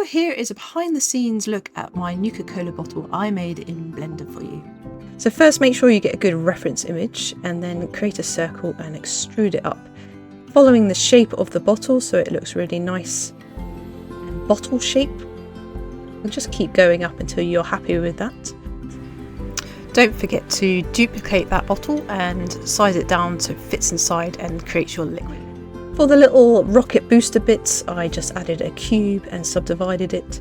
here is a behind the scenes look at my Nuka Cola bottle I made in Blender for you. So first make sure you get a good reference image and then create a circle and extrude it up, following the shape of the bottle so it looks really nice and bottle shape. And just keep going up until you're happy with that. Don't forget to duplicate that bottle and size it down so it fits inside and creates your liquid. For the little rocket booster bits, I just added a cube and subdivided it,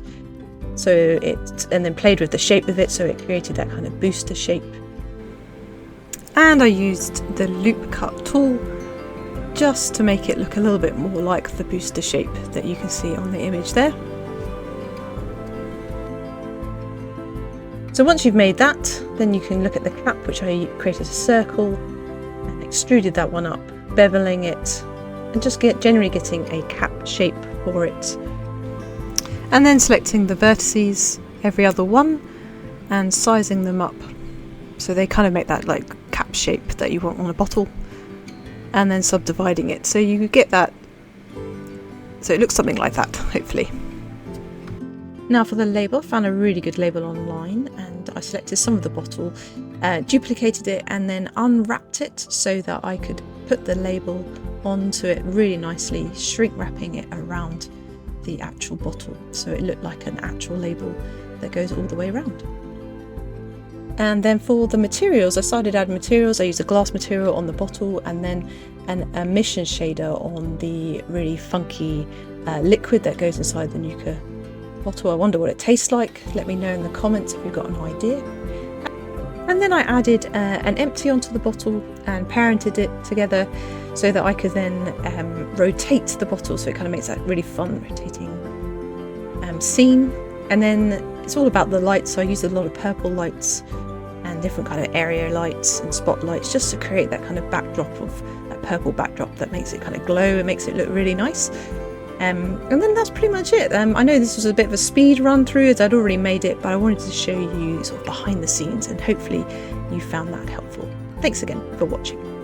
and then played with the shape of it so it created that kind of booster shape. And I used the loop cut tool just to make it look a little bit more like the booster shape that you can see on the image there. So once you've made that, then you can look at the cap, which I created a circle and extruded that one up, beveling it, and just generally getting a cap shape for it. And then selecting the vertices, every other one, and sizing them up so they kind of make that like cap shape that you want on a bottle, and then subdividing it so you get that, so it looks something like that, hopefully. Now for the label, I found a really good label online and I selected some of the bottle, duplicated it and then unwrapped it so that I could put the label onto it really nicely, shrink wrapping it around the actual bottle so it looked like an actual label that goes all the way around. And then for the materials, I started adding materials. I used a glass material on the bottle and then an emission shader on the really funky liquid that goes inside the Nuka bottle. I wonder what it tastes like. Let me know in the comments if you've got an idea. And then I added an empty onto the bottle and parented it together so that I could then rotate the bottle, so it kind of makes that really fun rotating scene. And then it's all about the lights, so I used a lot of purple lights and different kind of area lights and spotlights just to create that kind of backdrop of that purple backdrop that makes it kind of glow and makes it look really nice. And then that's pretty much it. I know this was a bit of a speed run through as I'd already made it, but I wanted to show you sort of behind the scenes and hopefully you found that helpful. Thanks again for watching.